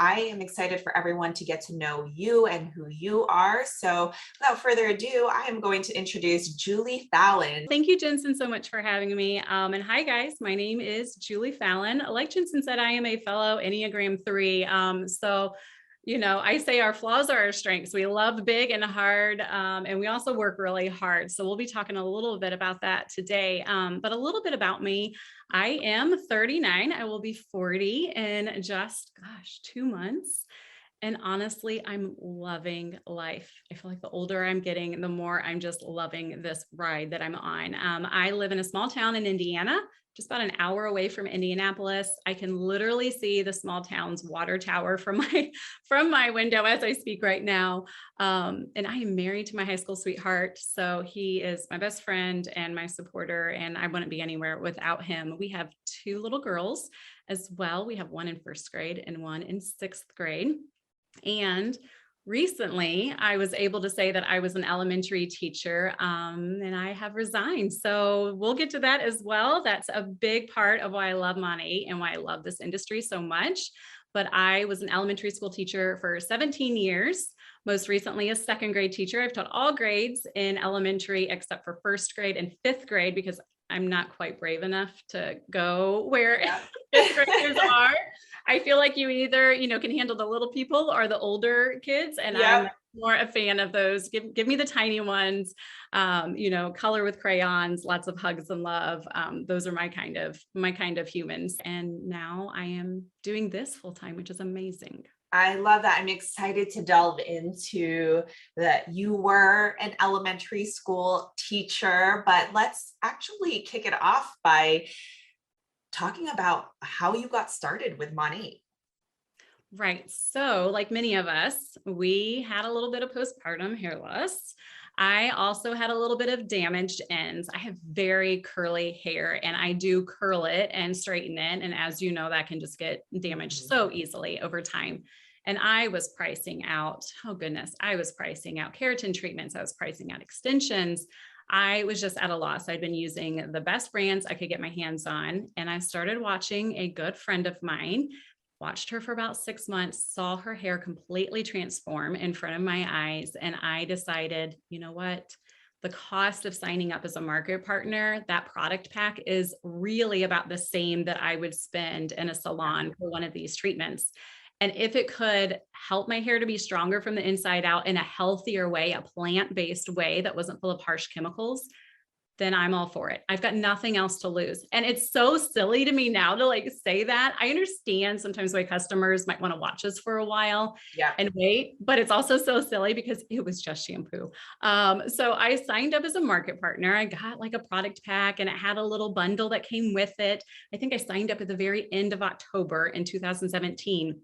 I am excited for everyone to get to know you and who you are. So without further ado, I am going to introduce Julie Fallon. Thank you, Jensine, so much for having me. And hi, guys. My name is Julie Fallon. Like Jensine said, I am a fellow Enneagram 3. I say our flaws are our strengths. We love big and hard, and we also work really hard. So we'll be talking a little bit about that today. But a little bit about me. I am 39. I will be 40 in just, 2 months. And honestly, I'm loving life. I feel like the older I'm getting, the more I'm just loving this ride that I'm on. I live in a small town in Indiana, just about an hour away from Indianapolis. I can literally see the small town's water tower from my window as I speak right now. And I am married to my high school sweetheart. So he is my best friend and my supporter, and I wouldn't be anywhere without him. We have 2 little girls as well. We have one in 1st grade and one in 6th grade. And recently I was able to say that I was an elementary teacher, and I have resigned. So we'll get to that as well. That's a big part of why I love Monat and why I love this industry so much. But I was an elementary school teacher for 17 years, most recently a 2nd grade teacher. I've taught all grades in elementary except for 1st grade and 5th grade because I'm not quite brave enough to go where Yeah. 5th graders are. I feel like you either, can handle the little people or the older kids. And I'm Yep. more a fan of those. Give me the tiny ones, color with crayons, lots of hugs and love. Those are my kind of humans. And now I am doing this full time, which is amazing. I love that. I'm excited to delve into that. You were an elementary school teacher, but let's actually kick it off by talking about how you got started with Monat. Right. So, like many of us, we had a little bit of postpartum hair loss. I also had a little bit of damaged ends. I have very curly hair and I do curl it and straighten it. And as you know, that can just get damaged so easily over time. And I was pricing out, oh goodness, I was pricing out keratin treatments. I was pricing out extensions. I was just at a loss. I'd been using the best brands I could get my hands on. And I started watching a good friend of mine, watched her for about 6 months, saw her hair completely transform in front of my eyes. And I decided, you know what? The cost of signing up as a market partner, that product pack is really about the same that I would spend in a salon for one of these treatments. And if it could help my hair to be stronger from the inside out in a healthier way, a plant-based way that wasn't full of harsh chemicals, then I'm all for it. I've got nothing else to lose. And it's so silly to me now to say that. I understand sometimes why customers might want to watch us for a while Yeah. and wait, but it's also so silly because it was just shampoo. So I signed up as a market partner. I got like a product pack and it had a little bundle that came with it. I think I signed up at the very end of October in 2017.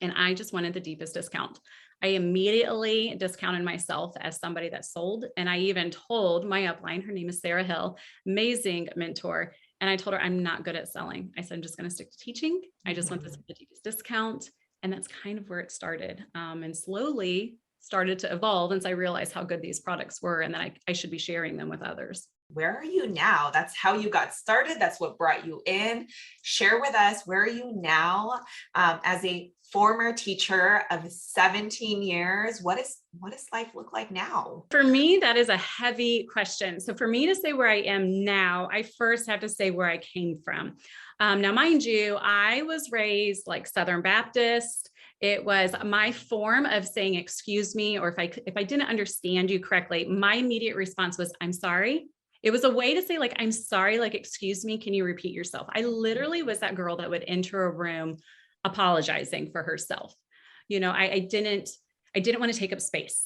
And I just wanted the deepest discount. I immediately discounted myself as somebody that sold. And I even told my upline, her name is Sarah Hill, amazing mentor. And I told her, I'm not good at selling. I said, I'm just going to stick to teaching. I just want this the deepest discount. And that's kind of where it started. And slowly started to evolve once I realized how good these products were and that I should be sharing them with others. Where are you now? That's how you got started. That's what brought you in. Share with us, where are you now as a former teacher of 17 years? What does life look like now? For me, that is a heavy question. So for me to say where I am now, I first have to say where I came from. Now, mind you, I was raised like Southern Baptist. It was my form of saying, excuse me, or if I didn't understand you correctly, my immediate response was, I'm sorry. It was a way to say like, I'm sorry, like, excuse me, can you repeat yourself? I literally was that girl that would enter a room apologizing for herself. I didn't want to take up space.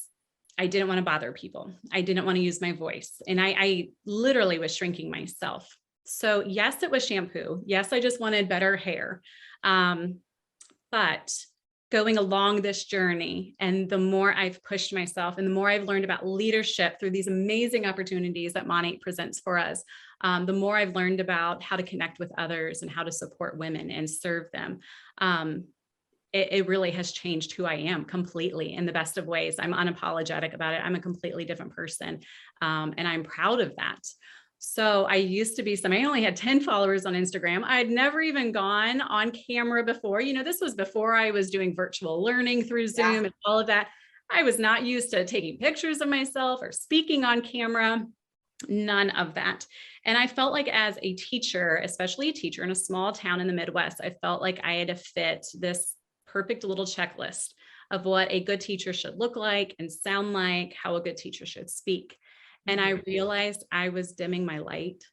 I didn't want to bother people. I didn't want to use my voice. And I literally was shrinking myself. So yes, it was shampoo. Yes, I just wanted better hair. But going along this journey, and the more I've pushed myself and the more I've learned about leadership through these amazing opportunities that Monat presents for us, the more I've learned about how to connect with others and how to support women and serve them. It really has changed who I am completely in the best of ways. I'm unapologetic about it. I'm a completely different person. And I'm proud of that. So I used to be I only had 10 followers on Instagram. I'd never even gone on camera before. This was before I was doing virtual learning through Yeah. Zoom and all of that. I was not used to taking pictures of myself or speaking on camera, none of that. And I felt like as a teacher, especially a teacher in a small town in the Midwest, I felt like I had to fit this perfect little checklist of what a good teacher should look like and sound like, how a good teacher should speak. And I realized I was dimming my light.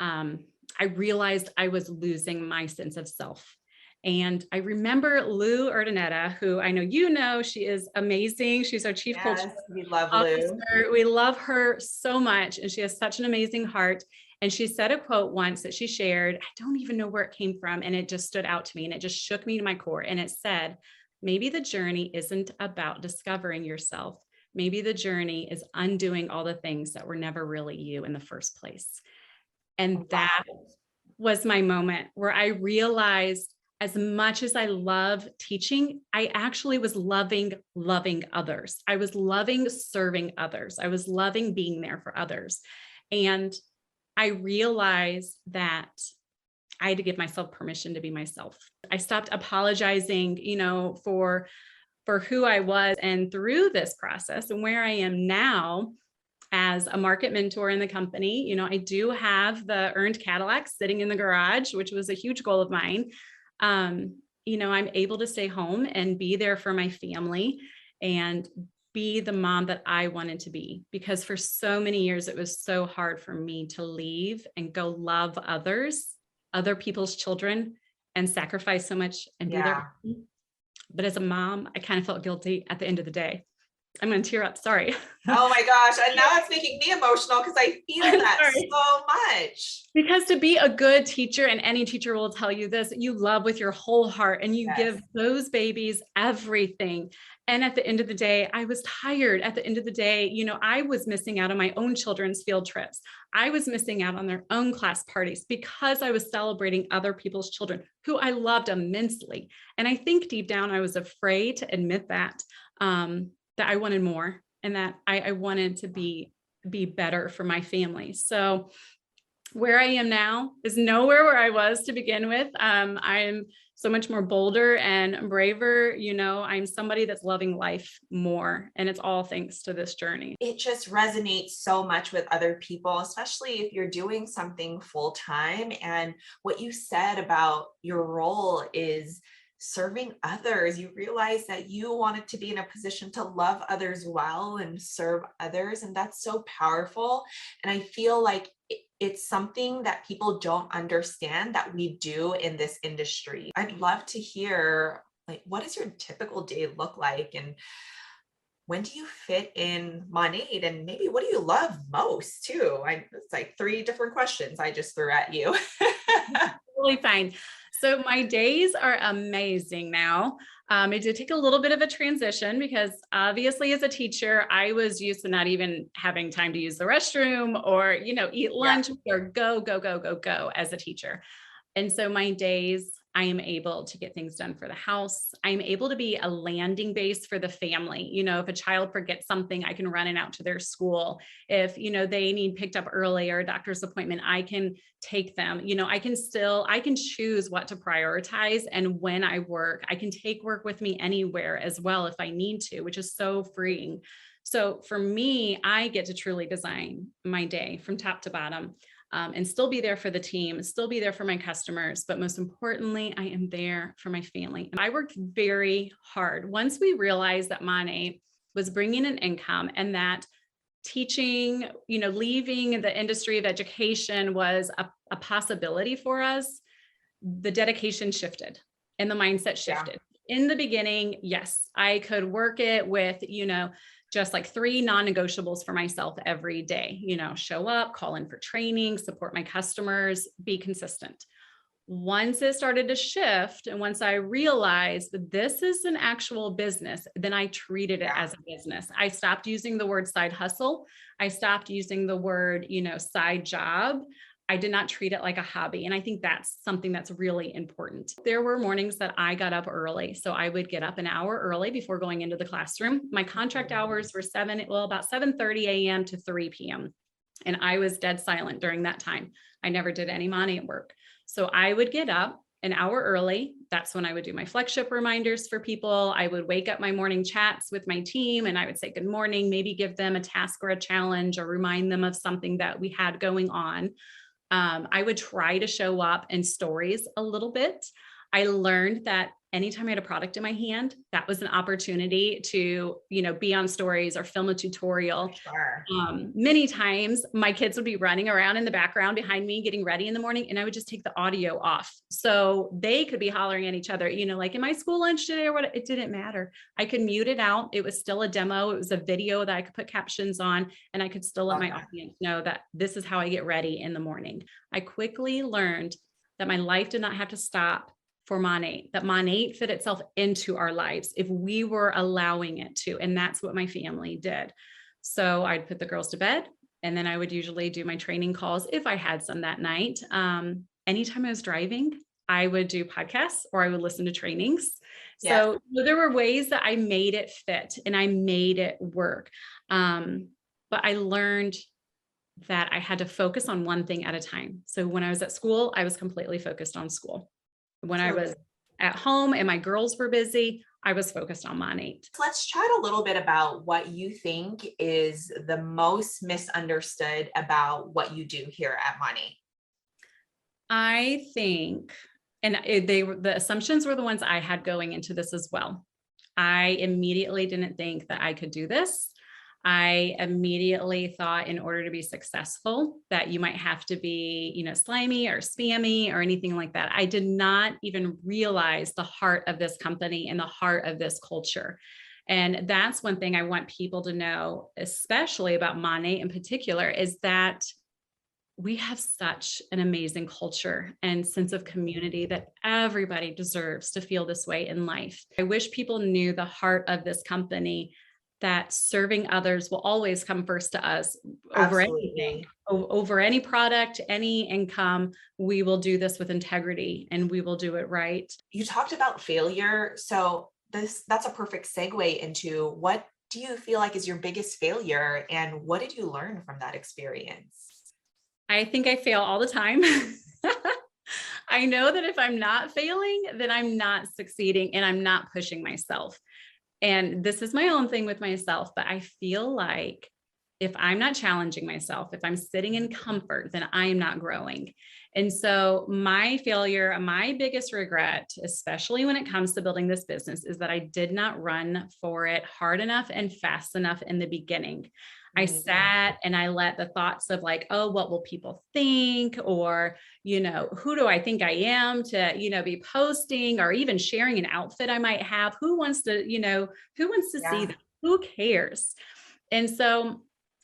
I realized I was losing my sense of self. And I remember Lou Urdaneta, who I know, she is amazing. She's our chief culture Yes, we love Lou. officer. We love her so much. And she has such an amazing heart. And she said a quote once that she shared. I don't even know where it came from. And it just stood out to me and it just shook me to my core. And it said, maybe the journey isn't about discovering yourself. Maybe the journey is undoing all the things that were never really you in the first place. And that was my moment where I realized, as much as I love teaching, I actually was loving others. I was loving serving others. I was loving being there for others. And I realized that I had to give myself permission to be myself. I stopped apologizing, for who I was. And through this process and where I am now as a market mentor in the company, I do have the earned Cadillac sitting in the garage, which was a huge goal of mine. I'm able to stay home and be there for my family and be the mom that I wanted to be, because for so many years, it was so hard for me to leave and go love other people's children, and sacrifice so much and be there. But as a mom, I kind of felt guilty at the end of the day. I'm going to tear up. Sorry. Oh my gosh. And now it's making me emotional because I feel that so much. Because to be a good teacher, and any teacher will tell you this, you love with your whole heart and you give those babies everything. And at the end of the day, I was tired. At the end of the day, I was missing out on my own children's field trips. I was missing out on their own class parties because I was celebrating other people's children who I loved immensely. And I think deep down, I was afraid to admit that I wanted more and that I wanted to be better for my family. So where I am now is nowhere where I was to begin with. I'm so much more bolder and braver. I'm somebody that's loving life more, and it's all thanks to this journey. It just resonates so much with other people, especially if you're doing something full time. And what you said about your role is serving others. You realize that you wanted to be in a position to love others well and serve others. And that's so powerful. And I feel like it's something that people don't understand that we do in this industry. I'd love to hear, what does your typical day look like? And when do you fit in Monat? And maybe what do you love most too? It's like 3 different questions I just threw at you. Really fine. So my days are amazing now. It did take a little bit of a transition because obviously as a teacher, I was used to not even having time to use the restroom or, eat lunch or go as a teacher. And so my days, I am able to get things done for the house. I'm able to be a landing base for the family. If a child forgets something, I can run it out to their school. If, they need picked up early or a doctor's appointment, I can take them. I can choose what to prioritize. And when I work, I can take work with me anywhere as well if I need to, which is so freeing. So for me, I get to truly design my day from top to bottom. And still be there for the team, still be there for my customers. But most importantly, I am there for my family. And I worked very hard. Once we realized that Monat was bringing an income and that teaching, leaving the industry of education was a possibility for us, the dedication shifted and the mindset shifted. In the beginning, yes, I could work it with, just like 3 non-negotiables for myself every day, show up, call in for training, support my customers, be consistent. Once it started to shift, and once I realized that this is an actual business, then I treated it as a business. I stopped using the word side hustle. I stopped using the word, side job. I did not treat it like a hobby. And I think that's something that's really important. There were mornings that I got up early. So I would get up an hour early before going into the classroom. My contract hours were about 7:30 a.m. to 3 p.m. And I was dead silent during that time. I never did any Monat work. So I would get up an hour early. That's when I would do my flagship reminders for people. I would wake up my morning chats with my team and I would say good morning, maybe give them a task or a challenge or remind them of something that we had going on. I would try to show up in stories a little bit. I learned that anytime I had a product in my hand, that was an opportunity to, be on stories or film a tutorial. Sure. Many times my kids would be running around in the background behind me, getting ready in the morning, and I would just take the audio off. So they could be hollering at each other, like in my school lunch today or what, it didn't matter. I could mute it out. It was still a demo. It was a video that I could put captions on, and I could still let my audience know that this is how I get ready in the morning. I quickly learned that my life did not have to stop for Monat, that Monat fit itself into our lives if we were allowing it to. And that's what my family did. So I'd put the girls to bed, and then I would usually do my training calls if I had some that night. Anytime I was driving, I would do podcasts or I would listen to trainings. So there were ways that I made it fit and I made it work. But I learned that I had to focus on one thing at a time. So when I was at school, I was completely focused on school. When I was at home and my girls were busy, I was focused on Monat. Let's chat a little bit about what you think is the most misunderstood about what you do here at Monat. I think, and the assumptions were the ones I had going into this as well. I immediately didn't think that I could do this. I immediately thought in order to be successful that you might have to be, slimy or spammy or anything like that. I did not even realize the heart of this company and the heart of this culture. And that's one thing I want people to know, especially about Monat in particular, is that we have such an amazing culture and sense of community that everybody deserves to feel this way in life. I wish people knew the heart of this company, that serving others will always come first to us over anything, over any product, any income. We will do this with integrity and we will do it right. You talked about failure. So that's a perfect segue into what do you feel like is your biggest failure and what did you learn from that experience? I think I fail all the time. I know that if I'm not failing, then I'm not succeeding and I'm not pushing myself. And this is my own thing with myself, but I feel like if I'm not challenging myself, if I'm sitting in comfort, then I am not growing. And so my failure, my biggest regret, especially when it comes to building this business, is that I did not run for it hard enough and fast enough in the beginning. I sat and I let the thoughts of like, oh, what will people think? Or, who do I think I am to, be posting or even sharing an outfit I might have? Who wants to see that? Who cares? And so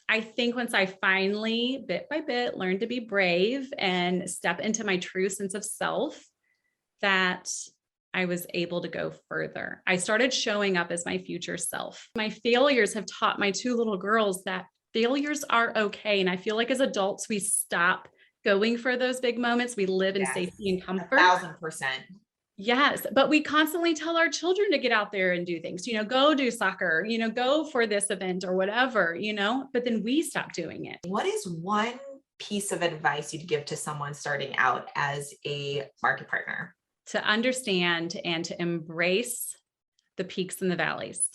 I think once I finally, bit by bit, learned to be brave and step into my true sense of self, that I was able to go further. I started showing up as my future self. My failures have taught my two little girls that failures are okay. And I feel like as adults, we stop going for those big moments. We live in safety and comfort. 1,000%. Yes. But we constantly tell our children to get out there and do things, go do soccer, go for this event or whatever, but then we stop doing it. What is one piece of advice you'd give to someone starting out as a market partner? To understand and to embrace the peaks and the valleys.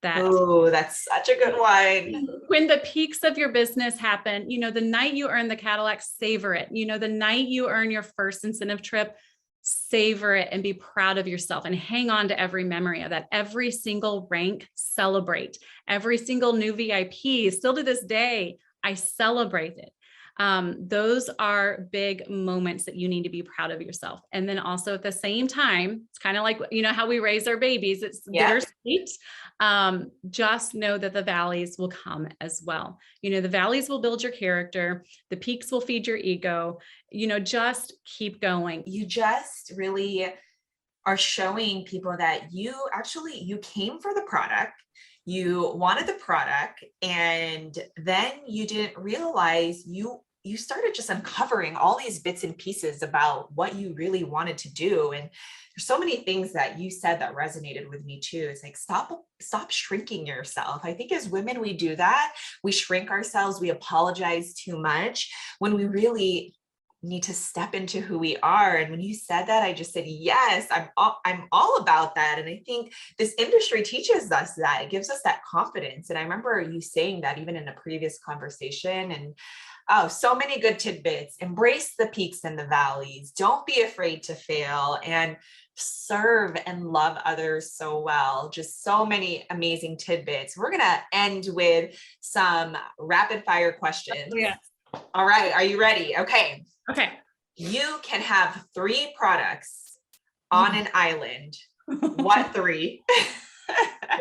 That's such a good one. When the peaks of your business happen, the night you earn the Cadillac, savor it. The night you earn your first incentive trip, savor it and be proud of yourself and hang on to every memory of that. Every single rank, celebrate. Every single new VIP, still to this day, I celebrate it. Those are big moments that you need to be proud of yourself. And then also at the same time, it's kind of like, how we raise our babies, it's bittersweet. Just know that the valleys will come as well. The valleys will build your character. The peaks will feed your ego, just keep going. You just really are showing people that you came for the product. You wanted the product and then you didn't realize you you started just uncovering all these bits and pieces about what you really wanted to do. And there's so many things that you said that resonated with me too. It's like, stop shrinking yourself. I think as women, we do that. We shrink ourselves. We apologize too much when we really need to step into who we are. And when you said that, I just said, yes, I'm all about that. And I think this industry teaches us that. It gives us that confidence. And I remember you saying that even in a previous conversation. And oh, so many good tidbits. Embrace the peaks and the valleys. Don't be afraid to fail, and serve and love others so well. Just so many amazing tidbits. We're going to end with some rapid fire questions. Yeah. All right. Are you ready? Okay. Okay. You can have 3 products on an island. What 3?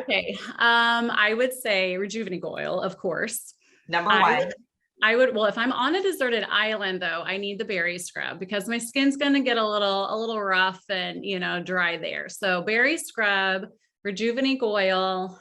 Okay. I would say rejuvenating oil, of course. Number 1. Well, if I'm on a deserted island though, I need the berry scrub because my skin's going to get a little rough and, dry there. So berry scrub, rejuvenating oil.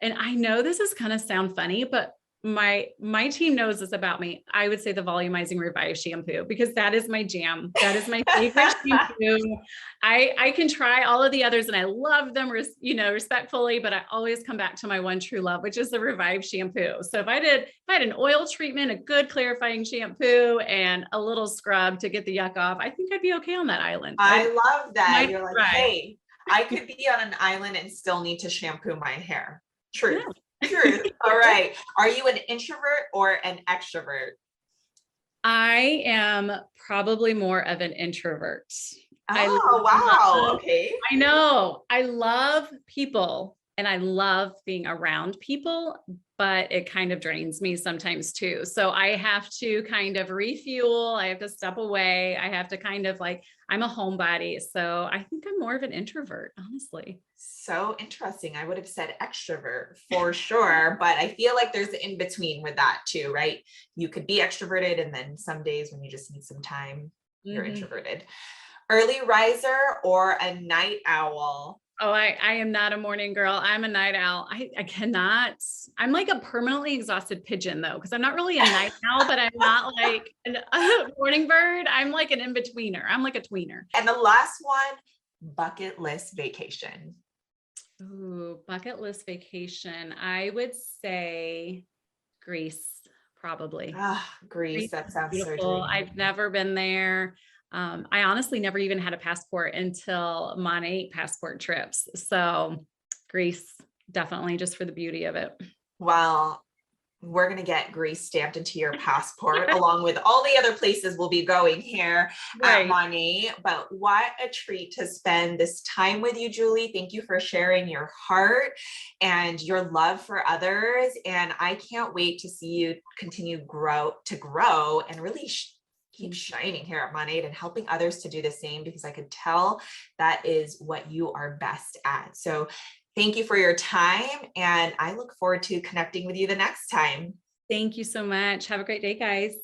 And I know this is going to sound funny, but my team knows this about me. I would say the volumizing revive shampoo because that is my jam. That is my favorite shampoo. I can try all of the others and I love them, respectfully, but I always come back to my one true love, which is the revive shampoo. So if I had an oil treatment, a good clarifying shampoo, and a little scrub to get the yuck off, I think I'd be okay on that island. I love that. You're like, try. hey, I could be on an island and still need to shampoo my hair. True. Yeah. True. All right. Are you an introvert or an extrovert? I am probably more of an introvert. Oh, wow. Okay. I know. I love people and I love being around people, but it kind of drains me sometimes too. So I have to kind of refuel. I have to step away. I have to kind of I'm a homebody. So I think I'm more of an introvert, honestly. So interesting. I would have said extrovert for sure, but I feel like there's an in between with that too, right? You could be extroverted and then some days when you just need some time, you're introverted. Early riser or a night owl? Oh, I am not a morning girl. I'm a night owl. I cannot. I'm like a permanently exhausted pigeon though, because I'm not really a night owl, but I'm not like a morning bird. I'm like an in-betweener. I'm like a tweener. And the last one, bucket list vacation. Ooh, bucket list vacation. I would say Greece, probably. Greece. That sounds beautiful. So dreamy. I've never been there. I honestly never even had a passport until Monat passport trips. So Greece, definitely just for the beauty of it. Well, we're going to get Greece stamped into your passport along with all the other places we'll be going here at Monat. But what a treat to spend this time with you, Julie. Thank you for sharing your heart and your love for others. And I can't wait to see you continue to grow and really keep shining here at Monat and helping others to do the same, because I could tell that is what you are best at. So thank you for your time, and I look forward to connecting with you the next time. Thank you so much. Have a great day, guys.